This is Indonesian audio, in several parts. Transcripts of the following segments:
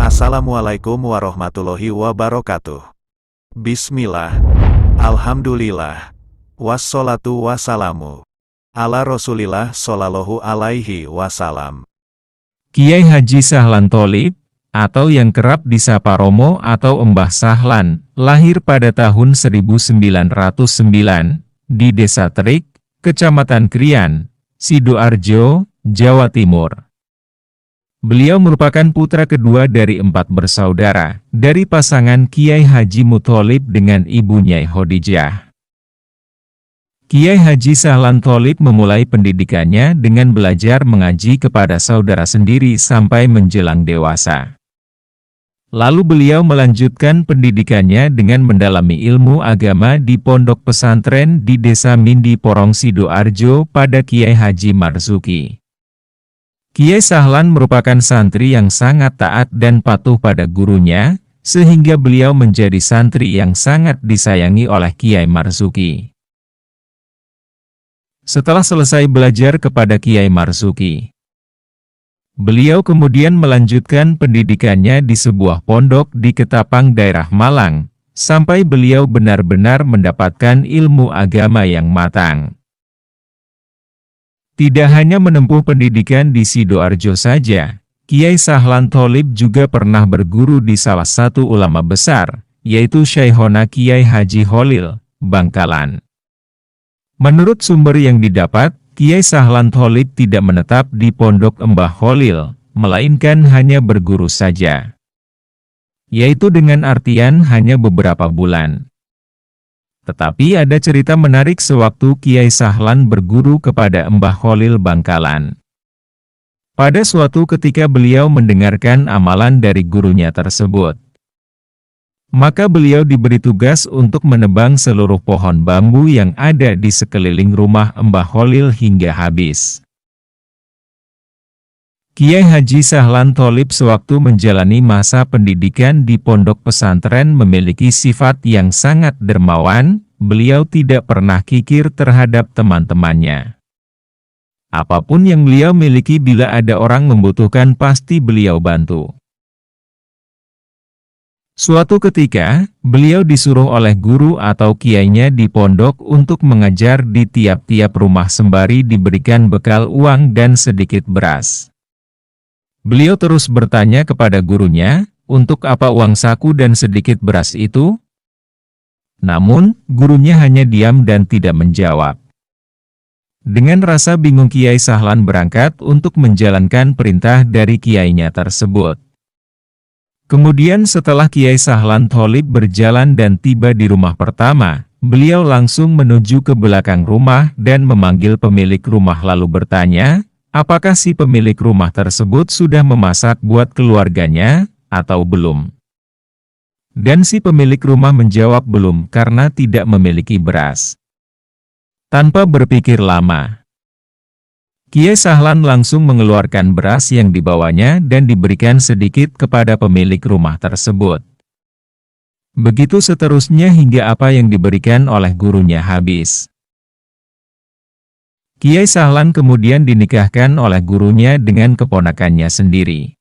Assalamualaikum warahmatullahi wabarakatuh. Bismillah, Alhamdulillah, wassalatu wassalamu ala Rasulillah Shallallahu alaihi wasallam. Kiai Haji Sahlan Tholib, atau yang kerap disapa Romo atau Mbah Sahlan, lahir pada tahun 1909 di Desa Terik, Kecamatan Krian, Sidoarjo, Jawa Timur. Beliau merupakan putra kedua dari 4 bersaudara, dari pasangan Kiai Haji Mutholib dengan Ibu Nyai Khadijah. Kiai Haji Sahlan Tholib memulai pendidikannya dengan belajar mengaji kepada saudara sendiri sampai menjelang dewasa. Lalu beliau melanjutkan pendidikannya dengan mendalami ilmu agama di pondok pesantren di Desa Mindi Porong Sidoarjo pada Kiai Haji Marzuki. Kiai Sahlan merupakan santri yang sangat taat dan patuh pada gurunya, sehingga beliau menjadi santri yang sangat disayangi oleh Kiai Marzuki. Setelah selesai belajar kepada Kiai Marzuki, beliau kemudian melanjutkan pendidikannya di sebuah pondok di Ketapang, daerah Malang, sampai beliau benar-benar mendapatkan ilmu agama yang matang. Tidak hanya menempuh pendidikan di Sidoarjo saja, Kiai Sahlan Tholib juga pernah berguru di salah satu ulama besar, yaitu Syekhona Kiai Haji Kholil, Bangkalan. Menurut sumber yang didapat, Kiai Sahlan Tholib tidak menetap di pondok Mbah Kholil, melainkan hanya berguru saja. Yaitu dengan artian hanya beberapa bulan. Tetapi ada cerita menarik sewaktu Kiai Sahlan berguru kepada Mbah Kholil Bangkalan. Pada suatu ketika beliau mendengarkan amalan dari gurunya tersebut. Maka beliau diberi tugas untuk menebang seluruh pohon bambu yang ada di sekeliling rumah Mbah Kholil hingga habis. Kiai Haji Sahlan Tholib sewaktu menjalani masa pendidikan di pondok pesantren memiliki sifat yang sangat dermawan, beliau tidak pernah kikir terhadap teman-temannya. Apapun yang beliau miliki bila ada orang membutuhkan pasti beliau bantu. Suatu ketika, beliau disuruh oleh guru atau kiainya di pondok untuk mengajar di tiap-tiap rumah sembari diberikan bekal uang dan sedikit beras. Beliau terus bertanya kepada gurunya, untuk apa uang saku dan sedikit beras itu? Namun, gurunya hanya diam dan tidak menjawab. Dengan rasa bingung Kiai Sahlan berangkat untuk menjalankan perintah dari kiainya tersebut. Kemudian setelah Kiai Sahlan Tholib berjalan dan tiba di rumah pertama, beliau langsung menuju ke belakang rumah dan memanggil pemilik rumah lalu bertanya, apakah si pemilik rumah tersebut sudah memasak buat keluarganya, atau belum? Dan si pemilik rumah menjawab belum karena tidak memiliki beras. Tanpa berpikir lama, Kiai Sahlan langsung mengeluarkan beras yang dibawanya dan diberikan sedikit kepada pemilik rumah tersebut. Begitu seterusnya hingga apa yang diberikan oleh gurunya habis. Kiai Sahlan kemudian dinikahkan oleh gurunya dengan keponakannya sendiri.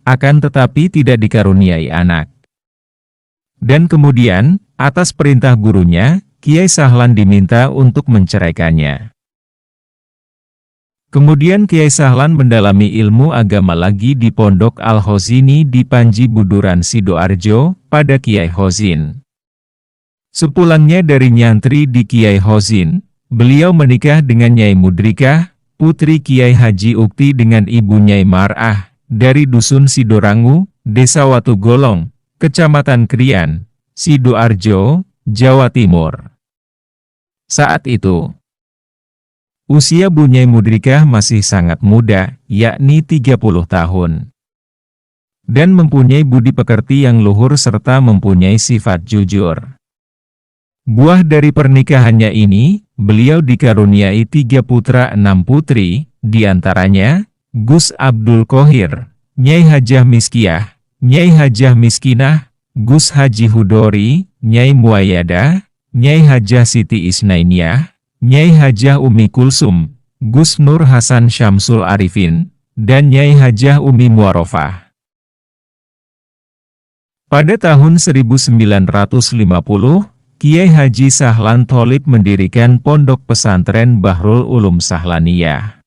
Akan tetapi tidak dikaruniai anak. Dan kemudian, atas perintah gurunya, Kiai Sahlan diminta untuk menceraikannya. Kemudian Kiai Sahlan mendalami ilmu agama lagi di Pondok Al-Khozini di Panji Buduran Sidoarjo, pada Kiai Khozin. Sepulangnya dari nyantri di Kiai Khozin, beliau menikah dengan Nyai Mudrikah, putri Kiai Haji Ukti dengan Ibu Nyai Mar'ah, dari Dusun Sidorangu, Desa Watugolong, Kecamatan Krian, Sidoarjo, Jawa Timur. Saat itu, usia Bu Nyai Mudrikah masih sangat muda, yakni 30 tahun. Dan mempunyai budi pekerti yang luhur serta mempunyai sifat jujur. Buah dari pernikahannya ini, beliau dikaruniai 3 putra 6 putri, diantaranya, Gus Abdul Qohir, Nyai Hajah Miskiah, Nyai Hajah Miskinah, Gus Haji Hudori, Nyai Muayyadah, Nyai Hajah Siti Isnainiah, Nyai Hajah Umi Kulsum, Gus Nur Hasan Syamsul Arifin, dan Nyai Hajah Umi Muarofah. Pada tahun 1950, Kiai Haji Sahlan Tholib mendirikan Pondok Pesantren Bahrul Ulum Sahlaniyah.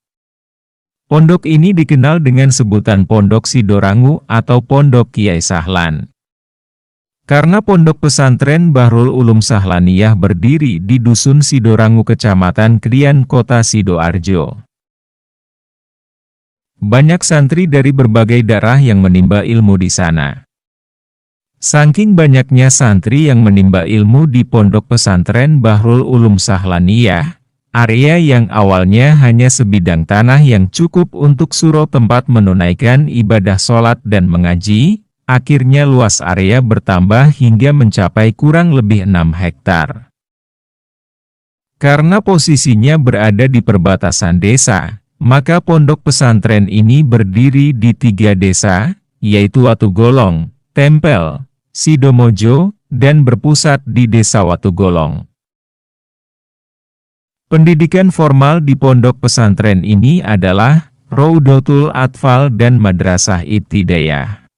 Pondok ini dikenal dengan sebutan Pondok Sidorangu atau Pondok Kiai Sahlan. Karena Pondok Pesantren Bahrul Ulum Sahlaniyah berdiri di Dusun Sidorangu Kecamatan Krian Kota Sidoarjo. Banyak santri dari berbagai daerah yang menimba ilmu di sana. Saking banyaknya santri yang menimba ilmu di Pondok Pesantren Bahrul Ulum Sahlaniyah, area yang awalnya hanya sebidang tanah yang cukup untuk suro tempat menunaikan ibadah sholat dan mengaji, akhirnya luas area bertambah hingga mencapai kurang lebih 6 hektar. Karena posisinya berada di perbatasan desa, maka pondok pesantren ini berdiri di 3 desa, yaitu Watugolong, Tempel, Sidomojo, dan berpusat di Desa Watugolong. Pendidikan formal di pondok pesantren ini adalah Raudatul Atfal dan Madrasah Ibtidaiyah.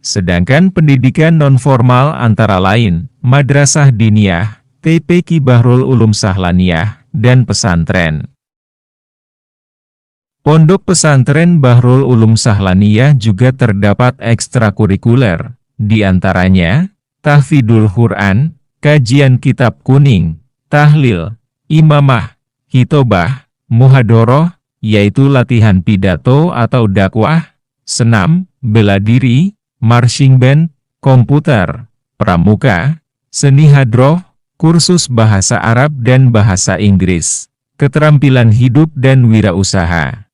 Sedangkan pendidikan non-formal antara lain Madrasah Diniyah, TPQ Bahrul Ulum Sahlaniyah, dan pesantren. Pondok pesantren Bahrul Ulum Sahlaniyah juga terdapat ekstrakurikuler, di antaranya tahfidul Quran, kajian kitab kuning, tahlil, imamah, hitobah, muhadoroh, yaitu latihan pidato atau dakwah, senam, bela diri, marching band, komputer, pramuka, seni hadroh, kursus bahasa Arab dan bahasa Inggris, keterampilan hidup dan wirausaha.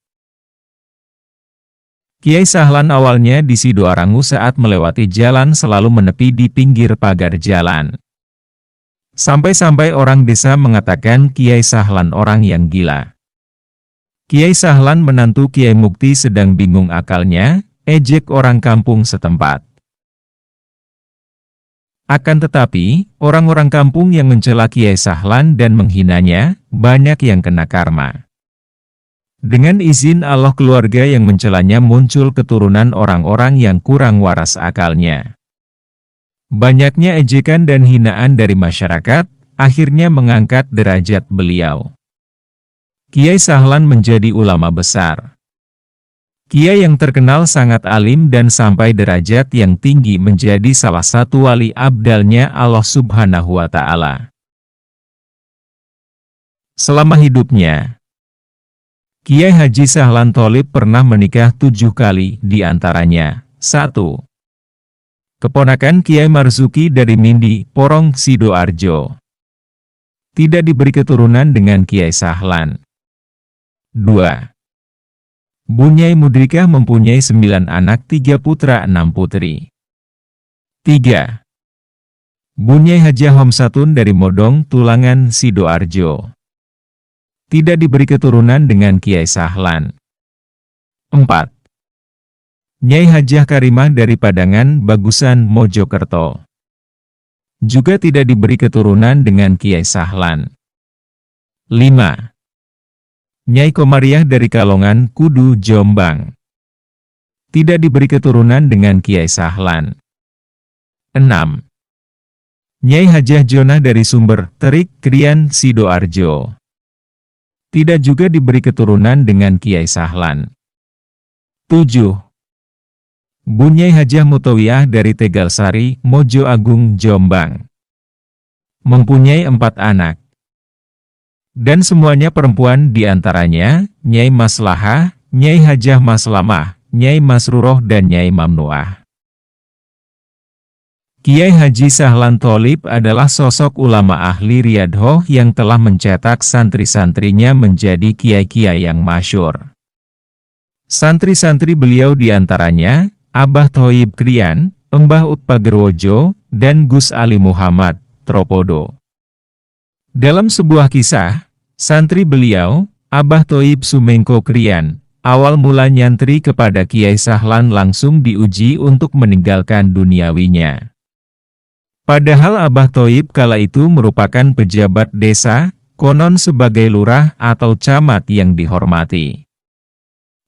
Kiai Sahlan awalnya di Sidoarangu saat melewati jalan selalu menepi di pinggir pagar jalan. Sampai-sampai orang desa mengatakan Kiai Sahlan orang yang gila. Kiai Sahlan menantu Kiai Mukti sedang bingung akalnya, ejek orang kampung setempat. Akan tetapi, orang-orang kampung yang mencela Kiai Sahlan dan menghinanya, banyak yang kena karma. Dengan izin Allah keluarga yang mencelanya muncul keturunan orang-orang yang kurang waras akalnya. Banyaknya ejekan dan hinaan dari masyarakat, akhirnya mengangkat derajat beliau. Kiai Sahlan menjadi ulama besar. Kiai yang terkenal sangat alim dan sampai derajat yang tinggi menjadi salah satu wali abdalnya Allah Subhanahu wa Ta'ala. Selama hidupnya, Kiai Haji Sahlan Tholib pernah menikah 7 kali, di antaranya 1. Keponakan Kiai Marzuki dari Mindi, Porong, Sidoarjo. Tidak diberi keturunan dengan Kiai Sahlan. 2. Bunyai Mudrikah mempunyai 9 anak, 3 putra 6 putri. 3. Bunyai Hajah Homsatun dari Modong, Tulangan, Sidoarjo. Tidak diberi keturunan dengan Kiai Sahlan. 4. Nyai Hajah Karimah dari Padangan, Bagusan, Mojokerto. Juga tidak diberi keturunan dengan Kiai Sahlan. 5. Nyai Komariah dari Kalongan, Kudu, Jombang. Tidak diberi keturunan dengan Kiai Sahlan. 6. Nyai Hajah Jonah dari Sumber, Terik, Krian, Sidoarjo. Tidak juga diberi keturunan dengan Kiai Sahlan. 7. Bunyai Hajah Mutawiyah dari Tegalsari, Mojo Agung, Jombang. Mempunyai 4 anak. Dan semuanya perempuan, diantaranya Nyai Maslahah, Nyai Hajah Maslamah, Nyai Masruroh dan Nyai Mamnuah. Kiai Haji Sahlan Tholib adalah sosok ulama ahli riyadhah yang telah mencetak santri-santrinya menjadi kiai-kiai yang masyhur. Santri-santri beliau diantaranya Abah Thoib Krian, Mbah Utpagerwojo, dan Gus Ali Muhammad, Tropodo. Dalam sebuah kisah, santri beliau, Abah Thoib Sumengko Krian, awal mula nyantri kepada Kiai Sahlan langsung diuji untuk meninggalkan duniawinya. Padahal Abah Thoib kala itu merupakan pejabat desa, konon sebagai lurah atau camat yang dihormati.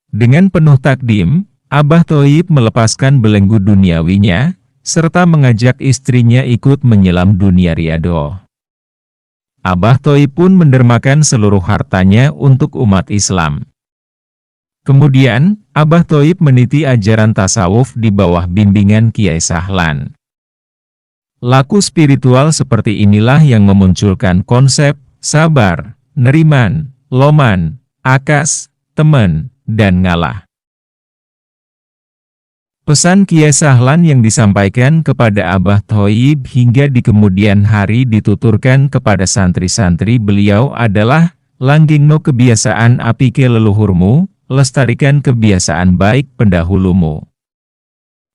Dengan penuh takdim, Abah Thoib melepaskan belenggu duniawinya, serta mengajak istrinya ikut menyelam dunia riyadhah. Abah Thoib pun mendermakan seluruh hartanya untuk umat Islam. Kemudian, Abah Thoib meniti ajaran tasawuf di bawah bimbingan Kiai Sahlan. Laku spiritual seperti inilah yang memunculkan konsep sabar, neriman, loman, akas, temen, dan ngalah. Pesan Kiai Sahlan yang disampaikan kepada Abah Thoib hingga di kemudian hari dituturkan kepada santri-santri beliau adalah, langgengno kebiasaan apike leluhurmu, lestarikan kebiasaan baik pendahulumu.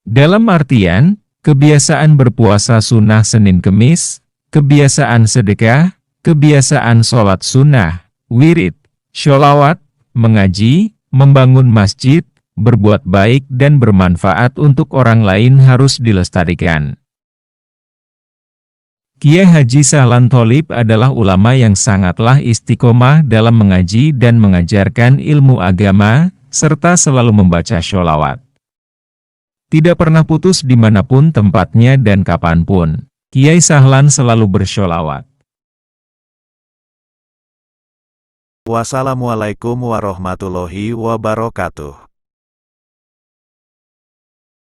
Dalam artian, kebiasaan berpuasa sunnah Senin Kemis, kebiasaan sedekah, kebiasaan sholat sunnah, wirid, sholawat, mengaji, membangun masjid, berbuat baik dan bermanfaat untuk orang lain harus dilestarikan. Kiai Haji Sahlan Tholib adalah ulama yang sangatlah istiqomah dalam mengaji dan mengajarkan ilmu agama, serta selalu membaca sholawat. Tidak pernah putus dimanapun tempatnya dan kapanpun, Kiai Sahlan selalu bersholawat. Wassalamualaikum warahmatullahi wabarakatuh.